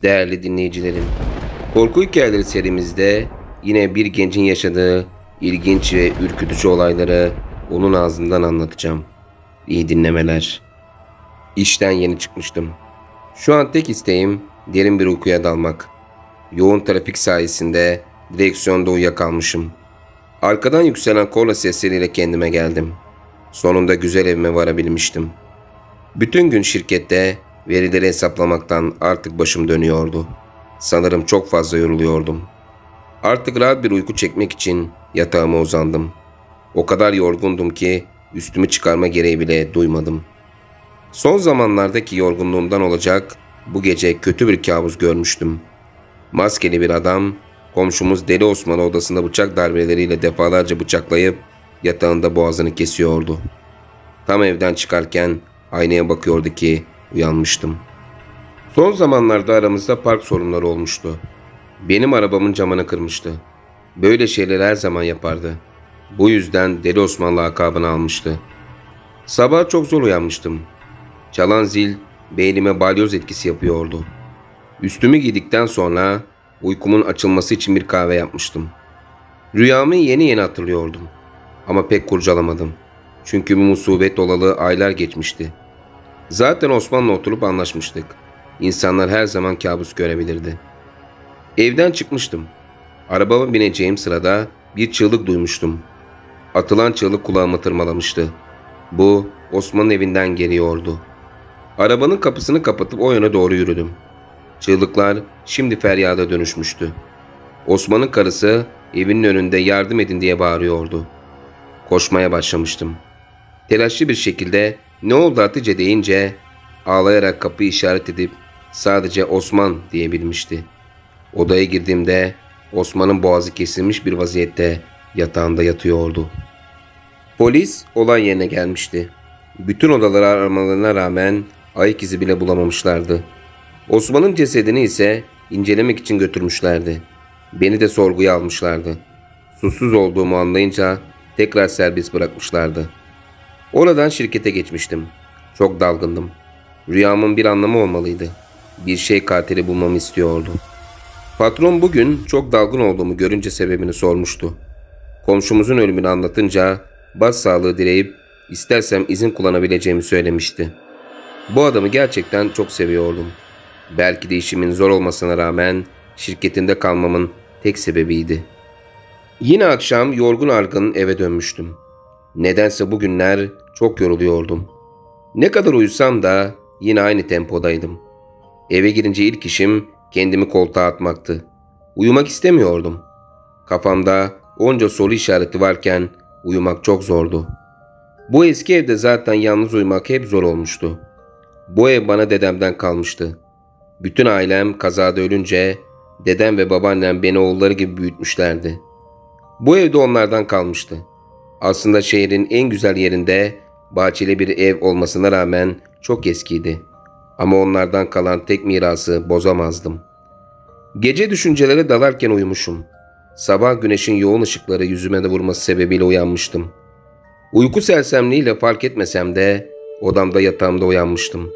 Değerli dinleyicilerim, korku hikayeleri serimizde yine bir gencin yaşadığı ilginç ve ürkütücü olayları onun ağzından anlatacağım. İyi dinlemeler. İşten yeni çıkmıştım. Şu an tek isteğim derin bir uykuya dalmak. Yoğun trafik sayesinde direksiyonda uyuyakalmışım. Arkadan yükselen korna sesleriyle kendime geldim. Sonunda güzel evime varabilmiştim. Bütün gün şirkette verileri hesaplamaktan artık başım dönüyordu. Sanırım çok fazla yoruluyordum. Artık rahat bir uyku çekmek için yatağıma uzandım. O kadar yorgundum ki üstümü çıkarma gereği bile duymadım. Son zamanlardaki yorgunluğumdan olacak bu gece kötü bir kabus görmüştüm. Maskeli bir adam komşumuz Deli Osman'ı odasında bıçak darbeleriyle defalarca bıçaklayıp yatağında boğazını kesiyordu. Tam evden çıkarken aynaya bakıyordu ki uyanmıştım. Son zamanlarda aramızda park sorunları olmuştu. Benim arabamın camını kırmıştı. Böyle şeyler her zaman yapardı. Bu yüzden Deli Osman lakabını almıştı. Sabah çok zor uyanmıştım. Çalan zil beynime balyoz etkisi yapıyordu. Üstümü giydikten sonra uykumun açılması için bir kahve yapmıştım. Rüyamı yeni hatırlıyordum. Ama pek kurcalamadım. Çünkü bir musibet olalı aylar geçmişti. Zaten Osman'la oturup anlaşmıştık. İnsanlar her zaman kabus görebilirdi. Evden çıkmıştım. Arabama bineceğim sırada bir çığlık duymuştum. Atılan çığlık kulağımı tırmalamıştı. Bu Osman'ın evinden geliyordu. Arabanın kapısını kapatıp o yöne doğru yürüdüm. Çığlıklar şimdi feryada dönüşmüştü. Osman'ın karısı evinin önünde yardım edin diye bağırıyordu. Koşmaya başlamıştım. Telaşlı bir şekilde "Ne oldu Hatice?" deyince ağlayarak kapıyı işaret edip sadece "Osman" diyebilmişti. Odaya girdiğimde Osman'ın boğazı kesilmiş bir vaziyette yatağında yatıyordu. Polis olay yerine gelmişti. Bütün odaları aramalarına rağmen ayak izi bile bulamamışlardı. Osman'ın cesedini ise incelemek için götürmüşlerdi. Beni de sorguya almışlardı. Suçsuz olduğumu anlayınca tekrar serbest bırakmışlardı. Oradan şirkete geçmiştim. Çok dalgındım. Rüyamın bir anlamı olmalıydı. Bir şey katili bulmamı istiyordu. Patron bugün çok dalgın olduğumu görünce sebebini sormuştu. Komşumuzun ölümünü anlatınca başsağlığı dileyip istersem izin kullanabileceğimi söylemişti. Bu adamı gerçekten çok seviyordum. Belki de işimin zor olmasına rağmen şirketinde kalmamın tek sebebiydi. Yine akşam yorgun argın eve dönmüştüm. Nedense bugünler çok yoruluyordum. Ne kadar uyusam da yine aynı tempodaydım. Eve girince ilk işim kendimi koltuğa atmaktı. Uyumak istemiyordum. Kafamda onca soru işareti varken uyumak çok zordu. Bu eski evde zaten yalnız uyumak hep zor olmuştu. Bu ev bana dedemden kalmıştı. Bütün ailem kazada ölünce dedem ve babaannem beni oğulları gibi büyütmüşlerdi. Bu evde onlardan kalmıştı. Aslında şehrin en güzel yerinde bahçeli bir ev olmasına rağmen çok eskiydi. Ama onlardan kalan tek mirası bozamazdım. Gece düşüncelere dalarken uyumuşum. Sabah güneşin yoğun ışıkları yüzüme de vurması sebebiyle uyanmıştım. Uyku sersemliğiyle fark etmesem de odamda yatağımda uyanmıştım.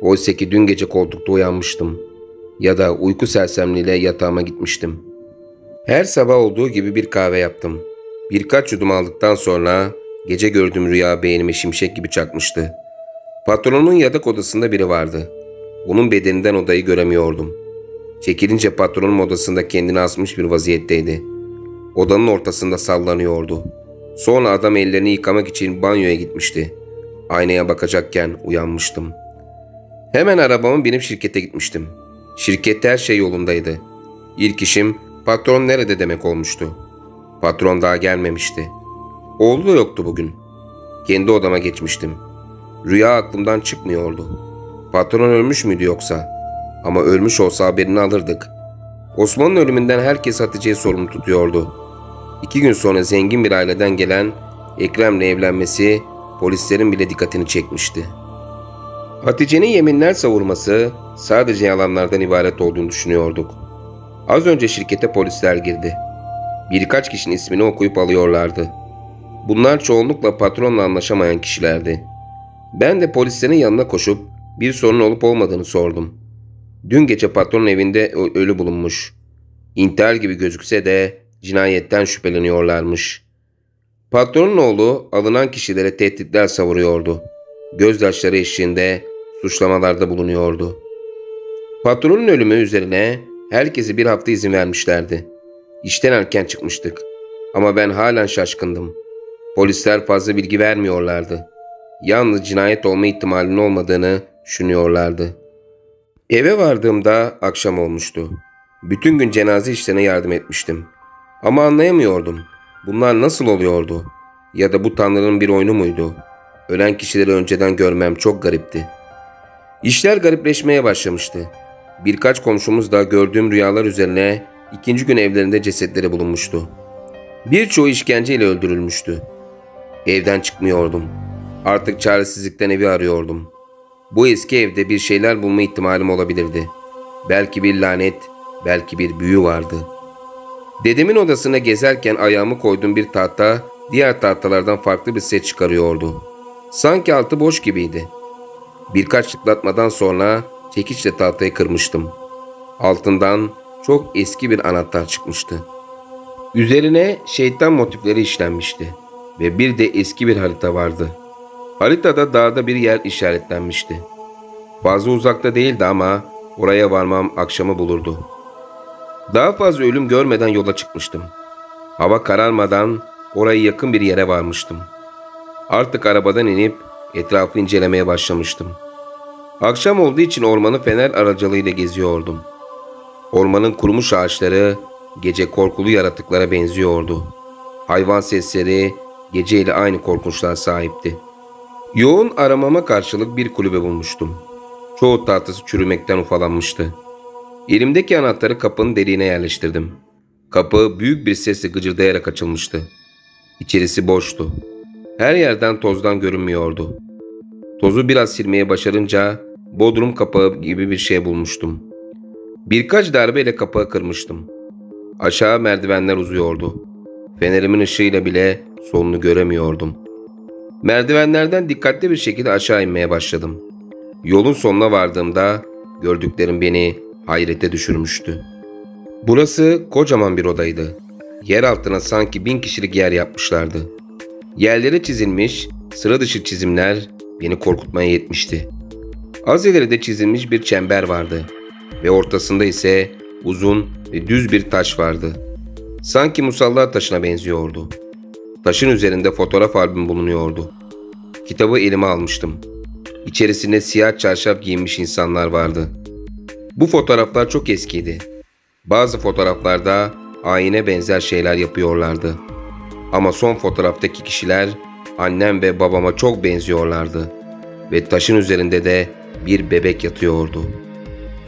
Oysa ki dün gece koltukta uyanmıştım. Ya da uyku sersemliğiyle yatağıma gitmiştim. Her sabah olduğu gibi bir kahve yaptım. Birkaç yudum aldıktan sonra gece gördüğüm rüya beynime şimşek gibi çakmıştı. Patronun yatak odasında biri vardı. Onun bedeninden odayı göremiyordum. Çekilince patronun odasında kendini asmış bir vaziyetteydi. Odanın ortasında sallanıyordu. Sonra adam ellerini yıkamak için banyoya gitmişti. Aynaya bakacakken uyanmıştım. Hemen arabamı binip şirkete gitmiştim. Şirkette her şey yolundaydı. İlk işim patron nerede demek olmuştu. Patron daha gelmemişti. Oğlu da yoktu bugün. Kendi odama geçmiştim. Rüya aklımdan çıkmıyordu. Patron ölmüş müydü yoksa? Ama ölmüş olsa haberini alırdık. Osman'ın ölümünden herkes Hatice'yi sorumlu tutuyordu. 2 gün sonra zengin bir aileden gelen Ekrem'le evlenmesi polislerin bile dikkatini çekmişti. Hatice'nin yeminler savurması sadece yalanlardan ibaret olduğunu düşünüyorduk. Az önce şirkete polisler girdi. Birkaç kişinin ismini okuyup alıyorlardı. Bunlar çoğunlukla patronla anlaşamayan kişilerdi. Ben de polislerin yanına koşup bir sorun olup olmadığını sordum. Dün gece patronun evinde ölü bulunmuş. İntihar gibi gözükse de cinayetten şüpheleniyorlarmış. Patronun oğlu alınan kişilere tehditler savuruyordu. Gözyaşları eşliğinde suçlamalarda bulunuyordu. Patronun ölümü üzerine herkese bir hafta izin vermişlerdi. İşten erken çıkmıştık. Ama ben halen şaşkındım. Polisler fazla bilgi vermiyorlardı. Yalnız cinayet olma ihtimalinin olmadığını düşünüyorlardı. Eve vardığımda akşam olmuştu. Bütün gün cenaze işlerine yardım etmiştim. Ama anlayamıyordum. Bunlar nasıl oluyordu? Ya da bu Tanrı'nın bir oyunu muydu? Ölen kişileri önceden görmem çok garipti. İşler garipleşmeye başlamıştı. Birkaç komşumuz da gördüğüm rüyalar üzerine ikinci gün evlerinde cesetleri bulunmuştu. Birçoğu işkenceyle öldürülmüştü. Evden çıkmıyordum. Artık çaresizlikten evi arıyordum. Bu eski evde bir şeyler bulma ihtimalim olabilirdi. Belki bir lanet, belki bir büyü vardı. Dedemin odasına gezerken ayağımı koyduğum bir tahta diğer tahtalardan farklı bir ses çıkarıyordu. Sanki altı boş gibiydi. Birkaç tıklatmadan sonra çekiçle tahtayı kırmıştım. Altından çok eski bir anahtar çıkmıştı. Üzerine şeytan motifleri işlenmişti ve bir de eski bir harita vardı. Haritada dağda bir yer işaretlenmişti. Fazla uzakta değildi ama oraya varmam akşamı bulurdu. Daha fazla ölüm görmeden yola çıkmıştım. Hava kararmadan oraya yakın bir yere varmıştım. Artık arabadan inip etrafı incelemeye başlamıştım. Akşam olduğu için ormanı fener aracılığıyla geziyordum. Ormanın kurumuş ağaçları gece korkulu yaratıklara benziyordu. Hayvan sesleri geceyle aynı korkunçluğa sahipti. Yoğun aramama karşılık bir kulübe bulmuştum. Çoğu tahtası çürümekten ufalanmıştı. Elimdeki anahtarı kapının deliğine yerleştirdim. Kapı büyük bir sesle gıcırdayarak açılmıştı. İçerisi boştu. Her yerden tozdan görünmüyordu. Tozu biraz silmeye başarınca bodrum kapağı gibi bir şey bulmuştum. Birkaç darbeyle kapağı kırmıştım. Aşağı merdivenler uzuyordu. Fenerimin ışığıyla bile sonunu göremiyordum. Merdivenlerden dikkatli bir şekilde aşağı inmeye başladım. Yolun sonuna vardığımda gördüklerim beni hayrete düşürmüştü. Burası kocaman bir odaydı. Yer altına sanki 1000 kişilik yer yapmışlardı. Yerlere çizilmiş sıra dışı çizimler beni korkutmaya yetmişti. Az ileride çizilmiş bir çember vardı ve ortasında ise uzun ve düz bir taş vardı. Sanki musalla taşına benziyordu. Taşın üzerinde fotoğraf albüm bulunuyordu. Kitabı elime almıştım. İçerisinde siyah çarşaf giyinmiş insanlar vardı. Bu fotoğraflar çok eskiydi. Bazı fotoğraflarda ayine benzer şeyler yapıyorlardı. Ama son fotoğraftaki kişiler annem ve babama çok benziyorlardı. Ve taşın üzerinde de bir bebek yatıyordu.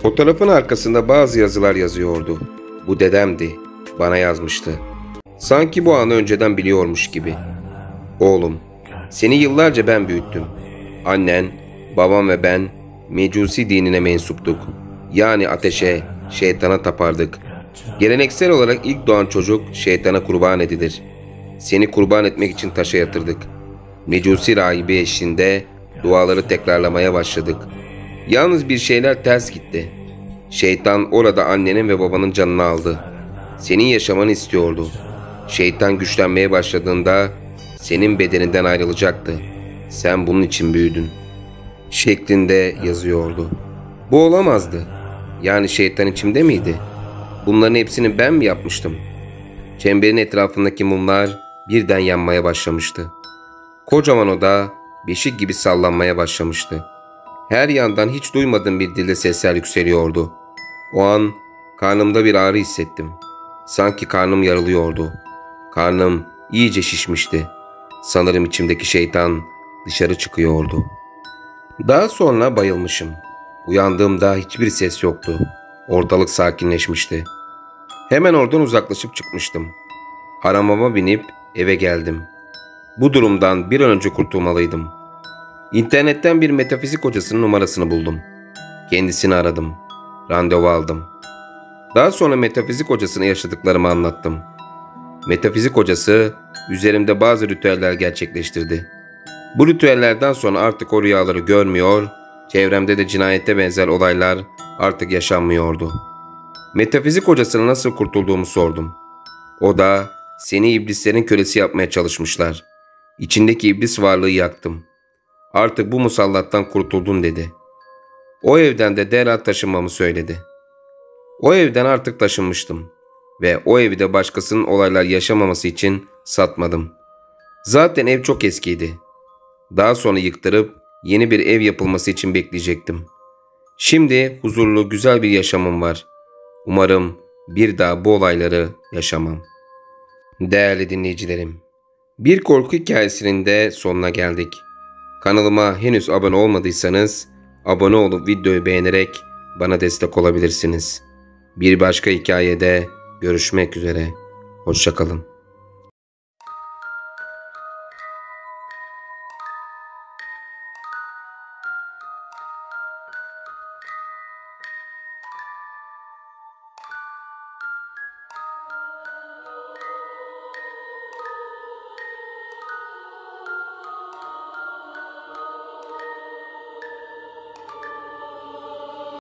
Fotoğrafın arkasında bazı yazılar yazıyordu. Bu dedemdi. Bana yazmıştı. Sanki bu anı önceden biliyormuş gibi. Oğlum, seni yıllarca ben büyüttüm. Annen, babam ve ben Mecusi dinine mensuptuk. Yani ateşe, şeytana tapardık. Geleneksel olarak ilk doğan çocuk şeytana kurban edilir. Seni kurban etmek için taşa yatırdık. Mecusi rahibi eşliğinde duaları tekrarlamaya başladık. Yalnız bir şeyler ters gitti. Şeytan orada annenin ve babanın canını aldı. Senin yaşamanı istiyordu. Şeytan güçlenmeye başladığında senin bedeninden ayrılacaktı. Sen bunun için büyüdün. Şeklinde yazıyordu. Bu olamazdı. Yani şeytan içimde miydi? Bunların hepsini ben mi yapmıştım? Çemberin etrafındaki mumlar birden yanmaya başlamıştı. Kocaman oda beşik gibi sallanmaya başlamıştı. Her yandan hiç duymadığım bir dilde sesler yükseliyordu. O an karnımda bir ağrı hissettim. Sanki karnım yarılıyordu. Karnım iyice şişmişti. Sanırım içimdeki şeytan dışarı çıkıyordu. Daha sonra bayılmışım. Uyandığımda hiçbir ses yoktu. Ortalık sakinleşmişti. Hemen oradan uzaklaşıp çıkmıştım. Arabama binip eve geldim. Bu durumdan bir an önce kurtulmalıydım. İnternetten bir metafizik hocasının numarasını buldum. Kendisini aradım. Randevu aldım. Daha sonra metafizik hocasına yaşadıklarımı anlattım. Metafizik hocası üzerimde bazı ritüeller gerçekleştirdi. Bu ritüellerden sonra artık o rüyaları görmüyor, Çevremde de cinayete benzer olaylar artık yaşanmıyordu. Metafizik hocasına nasıl kurtulduğumu sordum. O da seni iblislerin kölesi yapmaya çalışmışlar. İçindeki iblis varlığı yaktım. Artık bu musallattan kurtuldun dedi. O evden de derhal taşınmamı söyledi. O evden artık taşınmıştım ve o evi de başkasının olaylar yaşamaması için satmadım. Zaten ev çok eskiydi. Daha sonra yıktırıp yeni bir ev yapılması için bekleyecektim. Şimdi huzurlu güzel bir yaşamım var. Umarım bir daha bu olayları yaşamam. Değerli dinleyicilerim, bir korku hikayesinin de sonuna geldik. Kanalıma henüz abone olmadıysanız abone olup videoyu beğenerek bana destek olabilirsiniz. Bir başka hikayede görüşmek üzere. Hoşça kalın.